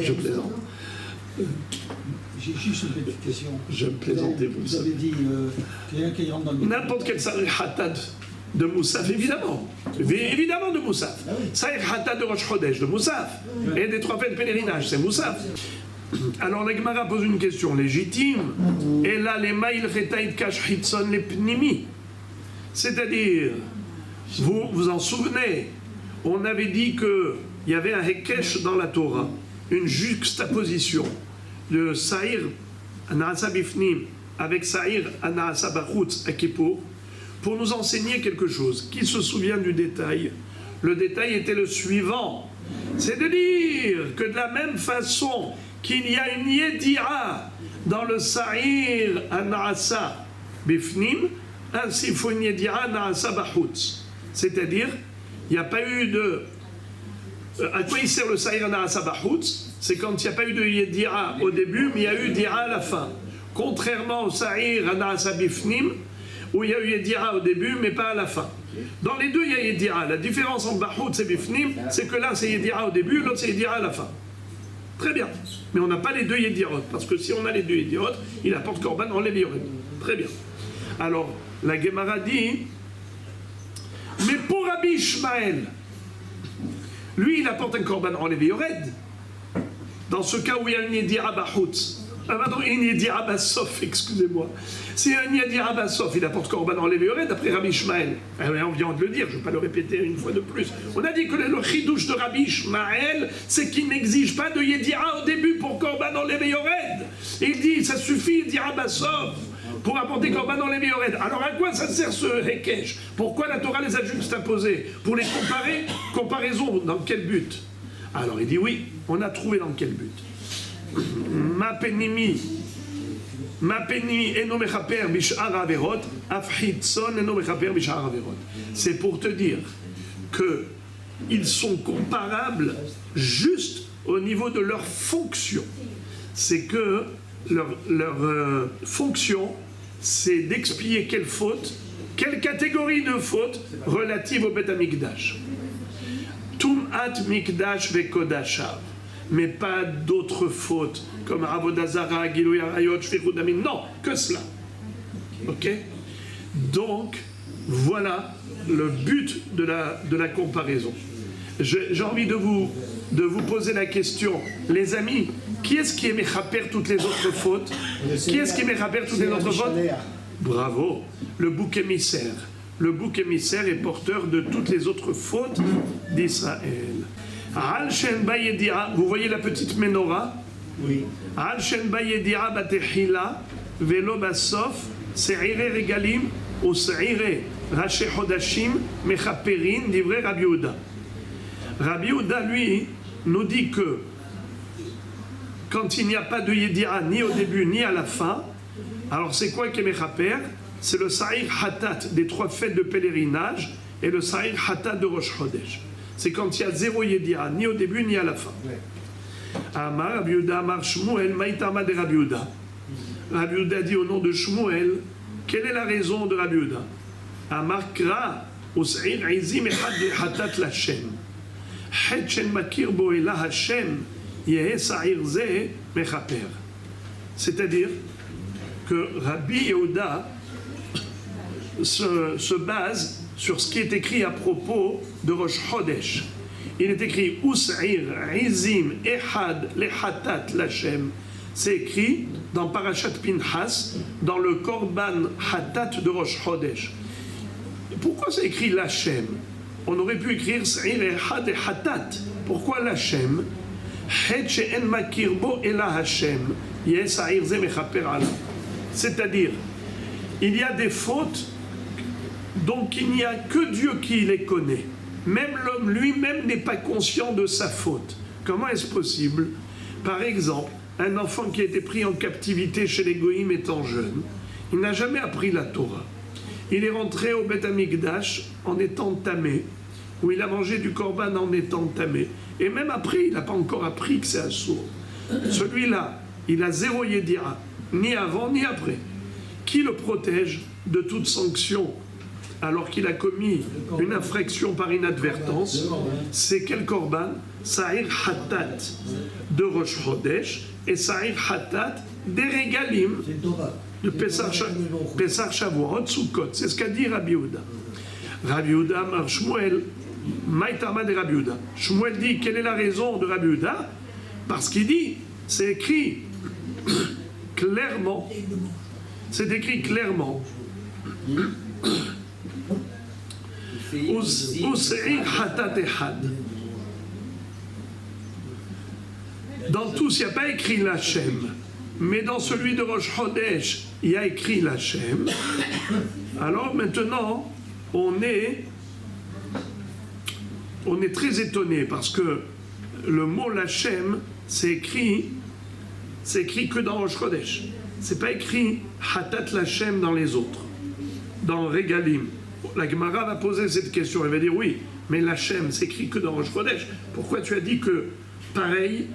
Je plaisante. J'ai juste une petite question. Je me plaisantais, vous le Vous savez. avez dit quelqu'un qui rentre dans le... N'importe quel Sa'ir Hatat de Moussaf, évidemment. Évidemment de Moussaf. Sa'ir Hatat de Rosh Chodesh, de Moussaf. Et des 3 fêtes de pèlerinage, c'est Moussaf. Alors la Gemara pose une question légitime. Et là, les Ma'il Retaïd Kash Hitson les Pnimi. C'est-à-dire, vous vous en souvenez, on avait dit qu'il y avait un Hekesh dans la Torah, une juxtaposition de Sa'ir Anasa Bifnim avec Sa'ir Anasa Bachutz à Kippour, pour nous enseigner quelque chose. Qui se souvient du détail? Le détail était le suivant. C'est de dire que de la même façon qu'il y a une Yedira dans le Sa'ir Anasa Bifnim, ainsi il faut une Yedira Anasa Bachutz. C'est-à-dire, il n'y a pas eu de... À quoi il sert le Sa'ir Anasa Bachutz? C'est quand il n'y a pas eu de Yedira au début, mais il y a eu Dira à la fin. Contrairement au Sa'ir Anasa Bifnim, où il y a eu Yedira au début, mais pas à la fin. Dans les deux, il y a Yedira. La différence entre Bachutz et Bifnim, c'est que l'un c'est Yedira au début, l'autre c'est Yedira à la fin. Très bien. Mais on n'a pas les deux Yedirot, parce que si on a les deux Yedirot, il apporte Korban en Lévi Yored. Très bien. Alors, la Gemara dit, mais pour Rabbi Ishmael, lui, il apporte un Korban en Lévi Yored. Dans ce cas où il y a une Yedira Bachutz, pardon, une Yedira Bassof, excusez-moi. C'est un Yedira Bassof, il apporte Korban en Lévi Yored d'après Rabbi Ishmael. On vient de le dire, je ne vais pas le répéter une fois de plus. On a dit que le chidouche de Rabbi Ishmael, c'est qu'il n'exige pas de Yedira au début pour Korban en Lévi Yored. Il dit, ça suffit, Yedira Bassof, pour apporter Korban en Lévi Yored. Alors à quoi ça sert ce Hekesh? Pourquoi la Torah les a juxtaposés? Pour les comparer? Comparaison, dans quel but? Alors il dit oui, on a trouvé dans quel but. Ma penimi eno mechaper bishar averot, af hitson eno mechaper bishar averot. C'est pour te dire que ils sont comparables juste au niveau de leur fonction. C'est que leur fonction, c'est d'expier quelle faute, quelle catégorie de faute relative au Beth Amikdash. Tum'at mikdash vekodashav. mais pas d'autres fautes, comme Avodah Zara, Gilui Arayot, Shfichut Damim. Non, que cela. Ok? Donc, voilà le but de la comparaison. J'ai envie de vous poser la question, les amis, qui est-ce qui est méchaper toutes les autres fautes? Qui est-ce qui est méchaper toutes les autres fautes? Bravo, le bouc émissaire. Le bouc émissaire est porteur de toutes les autres fautes d'Israël. Al Shen Bayedia, vous voyez la petite menorah? Oui. Al Shen Bayedia Batechila, Velo Basof, Se'ire Regalim, ou Se'ire Raché Hodashim, Mechaperin, d'Ivre Rabbi Yehuda. Rabbi Yehuda, lui, nous dit que quand il n'y a pas de Yedira ni au début ni à la fin, alors c'est quoi qui est Mechaper? C'est le Sa'ir Hatat des 3 fêtes de pèlerinage et le Sa'ir Hatat de Rosh Chodesh. C'est quand il y a 0 Yedira, ni au début ni à la fin. Amar Rabbi Yehuda, Amar Shmuel, Maïtama de Rabbi Yehuda. Rabbi Yehuda dit au nom de Shmuel, quelle est la raison de Rabbi Yehuda? Amar Kra, ou Sa'ir Izim Echad de Hatat Lashem. Het Shen Makir Bo Ela Hashem, Yehe Sa'ir Ze Mechaper. C'est-à-dire que Rabbi Yehuda se base sur ce qui est écrit à propos de Rosh Chodesh. Il est écrit Us'ir Izim Echad Lechatat Lashem. C'est écrit dans Parashat Pinchas, dans le Korban Hatat de Rosh Chodesh. Pourquoi c'est écrit Lashem? On aurait pu écrire Sa'ir Echad Hatat. Pourquoi Lashem? Het she'en makir bo ela Hashem. Yeh Sa'ir Ze Mechaper ala. C'est-à-dire, il y a des fautes, donc il n'y a que Dieu qui les connaît. Même l'homme lui-même n'est pas conscient de sa faute. Comment est-ce possible? Par exemple, un enfant qui a été pris en captivité chez les Goïm étant jeune, il n'a jamais appris la Torah. Il est rentré au Beth Amikdash en étant tamé, où il a mangé du korban en étant tamé. Et même après, il n'a pas encore appris que c'est assourd. Celui-là, il a 0 Yedira, ni avant ni après. Qui le protège de toute sanction alors qu'il a commis une infraction par inadvertance? C'est quel korban? Sa'ir Hatat de Rosh Chodesh et Sa'ir Hatat des Regalim de Pesach Shavuot Sukkot. C'est ce qu'a dit Rabbi Yehuda. Rabbi Yehuda Amar Shmuel, Maïtama de Rabbi Yehuda. Shmuel dit, quelle est la raison de Rabbi Yehuda? Parce qu'il dit, c'est écrit clairement, c'est écrit clairement, dans tous, il n'y a pas écrit l'Hachem, mais dans celui de Rosh Chodesh, il y a écrit l'Hachem. Alors maintenant, on est très étonné parce que le mot l'Hachem, c'est écrit que dans Rosh Chodesh. C'est pas écrit Hatat l'Hachem dans les autres, dans Regalim. La Gemara va poser cette question, elle va dire oui, mais l'Hachem c'est écrit que dans Rosh Chodesh. Pourquoi tu as dit que pareil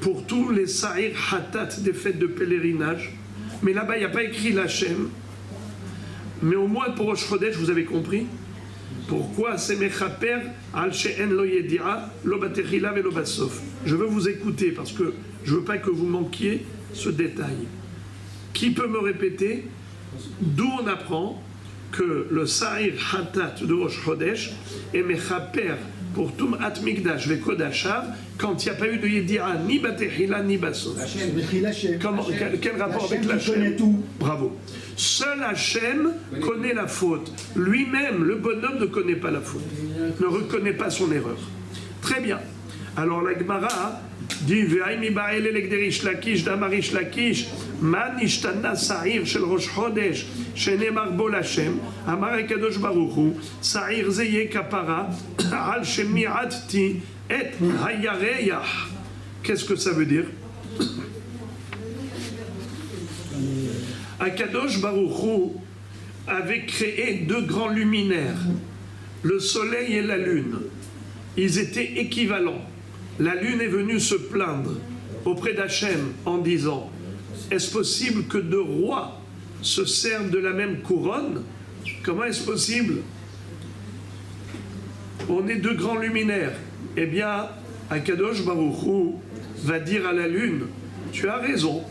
pour tous les Sa'ir Hatat des fêtes de pèlerinage? Mais là-bas il n'y a pas écrit l'Hachem. Mais au moins pour Rosh Chodesh, vous avez compris pourquoi c'est Mechaper al she'en lo yedira lo batechila ve lo basof. Je veux vous écouter parce que je veux pas que vous manquiez ce détail. Qui peut me répéter d'où on apprend que le Sa'ir Hatat de Rosh Chodesh est Mechaper pour Tum'at Mikdash ve Kodashav quand il n'y a pas eu de Yedira ni Batechila ni Basof? Quel rapport avec l'Hachem? Bravo. Seul Hachem connaît la faute. Lui-même, le bonhomme, ne connaît pas la faute, ne reconnaît pas son erreur. Très bien. Alors la Gemara dit Ve'aimi ba'el elekderish lakish damarish lakish man ishtana sa'ir shel Rosh Chodesh shenemar bo l'Hachem amar HaKadosh Baruch Hu sa'ir zeye kapara al shemi'atti et hayareyah. Qu'est-ce que ça veut dire? HaKadosh Baruch Hu avait créé 2 grands luminaires, le soleil et la lune. Ils étaient équivalents. La lune est venue se plaindre auprès d'Hachem en disant « Est-ce possible que 2 rois se servent de la même couronne? Comment est-ce possible? On est 2 grands luminaires. » Eh bien, HaKadosh Baruch Hu va dire à la lune, tu as raison,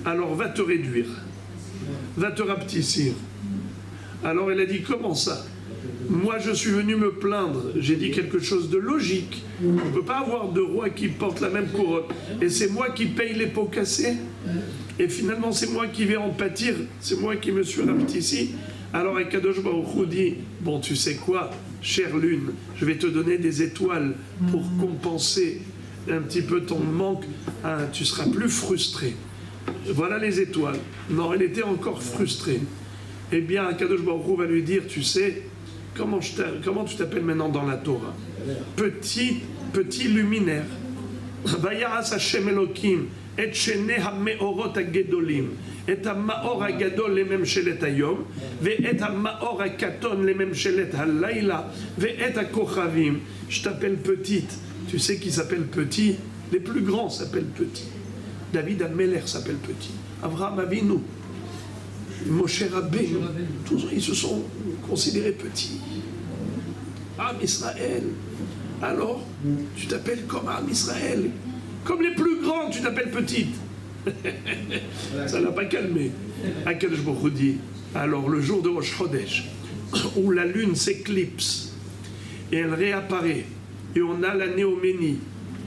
alors va te réduire, va te rapetissir. Alors elle a dit, comment ça? Moi je suis venu me plaindre, j'ai dit quelque chose de logique. On ne peut pas avoir deux rois qui portent la même couronne. Et c'est moi qui paye les pots cassés. Et finalement c'est moi qui vais en pâtir, c'est moi qui me suis rapetissé. Alors Akadosh Baruch Hu dit, bon tu sais quoi, chère lune, je vais te donner des étoiles pour compenser un petit peu ton manque, tu seras plus frustré. Voilà les étoiles. Non, elle était encore frustrée. Eh bien, Akadosh Baruch Hu va lui dire, tu sais, comment tu t'appelles maintenant dans la Torah? Petit luminaire. Vayaras Hashem Elokim, et shene ha-meorot ha-gedolim, et ha-maor ha-gadol le-mem shelet hayom, ve-et ha-maor ha-katon le-mem shelet ha-laila, ve-et ha-kochavim. Je t'appelle petite. Tu sais qui s'appelle petit? Les plus grands s'appellent petit. David Ameler s'appelle petit. Avraham Avinu, Moshe Rabbeinu, tous ils se sont considérés petits. Am Israël. Alors, tu t'appelles comme Am Israël. Comme les plus grands, tu t'appelles petite. Ça l'a pas calmé. Akadosh Baruch Hu dit, alors le jour de Rosh Chodesh, où la lune s'éclipse et elle réapparaît, et on a la néoménie,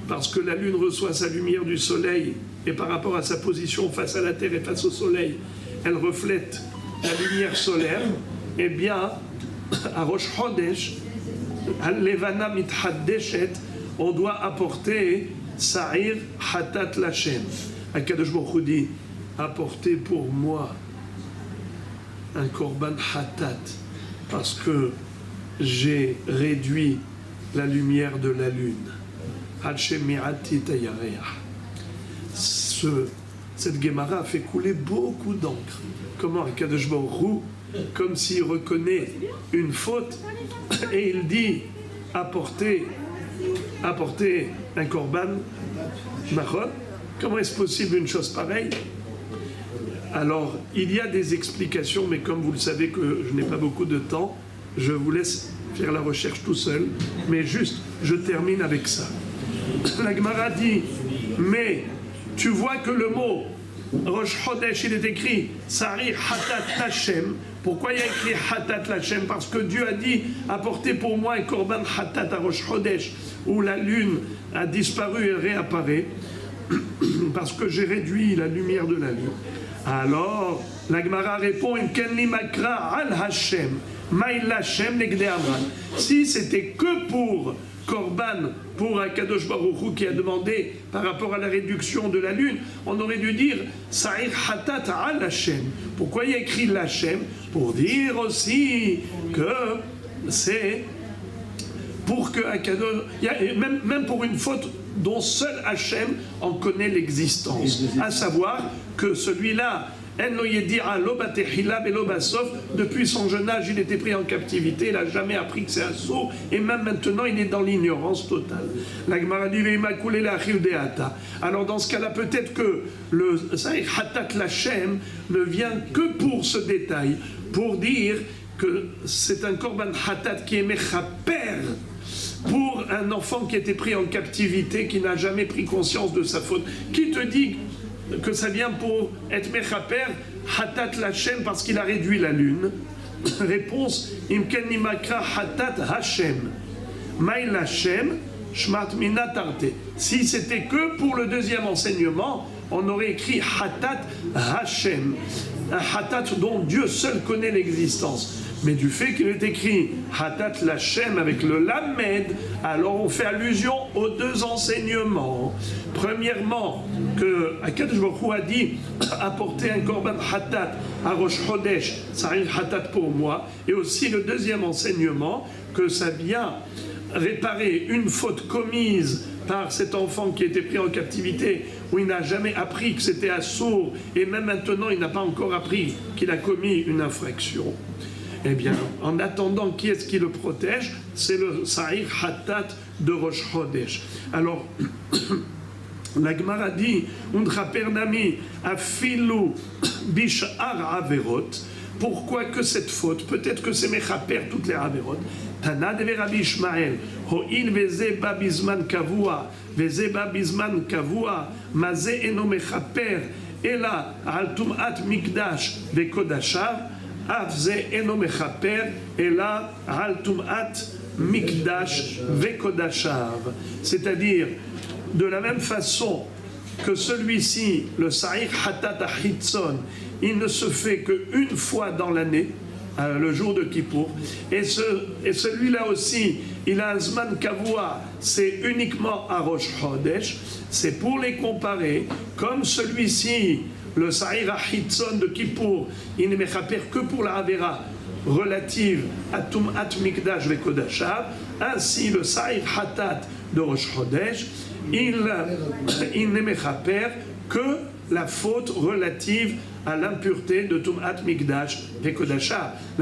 parce que la lune reçoit sa lumière du soleil, et par rapport à sa position face à la terre et face au soleil, elle reflète la lumière solaire, eh bien, à Rosh Chodesh, à Levana mithaddeshet, on doit apporter Sa'ir Hatat Lachem. Akadosh Baruch Hu dit, apportez pour moi un korban Hatat, parce que j'ai réduit la lumière de la lune. Cette Gemara a fait couler beaucoup d'encre. Comment Akadosh Baruch Hu, comme s'il reconnaît une faute, et il dit apporter un korban Mahon. Comment est-ce possible une chose pareille? Alors, il y a des explications, mais comme vous le savez que je n'ai pas beaucoup de temps, je vous laisse faire la recherche tout seul, mais juste, je termine avec ça. La Gemara dit, mais tu vois que le mot Rosh Chodesh, il est écrit Sari Hatat Lachem. Pourquoi il y a écrit Hatat Lachem? Parce que Dieu a dit, apportez pour moi un korban Hatat à Rosh Chodesh, où la lune a disparu et réapparaît, parce que j'ai réduit la lumière de la lune. Alors, la Gemara répond, Imkenli Makra al Hashem. Si c'était que pour Korban, pour Akadosh Baruch Hu qui a demandé par rapport à la réduction de la lune, on aurait dû dire Sa'ir Hatat al Hashem. Pourquoi il y a écrit l'Hashem? Pour dire aussi que c'est pour que Akadosh, même pour une faute dont seul Hashem en connaît l'existence, à savoir que celui-là, depuis son jeune âge, il était pris en captivité, il n'a jamais appris que c'est un sourd, et même maintenant, il est dans l'ignorance totale. La Gemara dit, alors dans ce cas-là, peut-être que le Hatat Lachem ne vient que pour ce détail, pour dire que c'est un korban Hatat qui est mechaper pour un enfant qui était pris en captivité, qui n'a jamais pris conscience de sa faute. Qui te dit que ça vient pour être mechaper Hatat Lachem parce qu'il a réduit la lune? Réponse, Imken Nimakra Hatat Hashem. Maï Lachem, Shmat Mina Tarte. Si c'était que pour le deuxième enseignement, on aurait écrit Hatat Hashem. Un Hatat dont Dieu seul connaît l'existence. Mais du fait qu'il est écrit Hatat Lachem avec le Lamed, alors on fait allusion aux deux enseignements. Premièrement, que Akadosh Baruch Hu a dit apporter un korban Hatat à Rosh Chodesh, ça arrive Hatat pour moi. Et aussi le deuxième enseignement, que ça vient réparer une faute commise par cet enfant qui était pris en captivité, où il n'a jamais appris que c'était assourd, et même maintenant il n'a pas encore appris qu'il a commis une infraction. Eh bien, en attendant, qui est-ce qui le protège? C'est le Sa'ir Hatat de Rosh Chodesh. Alors, la Gemara dit, Undchapernami afilu bishar averot. Pourquoi que cette faute? Peut-être que c'est mechaper toutes les averot. Tana de Rabbi Ishmael, Ho'il veze ba bizman kavua, veze ba bizman kavua, maze eno mechaper, ela al tum'at mikdash vekodashav, af ze eno mechaper, ela al tum'at mikdash vekodashav. C'est-à-dire, de la même façon que celui-ci, le Sa'ir Hatat Achitzon, il ne se fait qu'une fois dans l'année, le jour de Kippour, et celui-là aussi, il a un Zman Kavua, c'est uniquement à Rosh Chodesh, c'est pour les comparer, comme celui-ci, le Sa'ir Achitzon de Kippour, il ne mechaper que pour la Avera relative à Tum'at Mikdash Vekodashav, ainsi le Sa'ir Hatat de Rosh Chodesh, il ne mechaper que la faute relative à l'impureté de Tum'at Mikdash Vekodashav.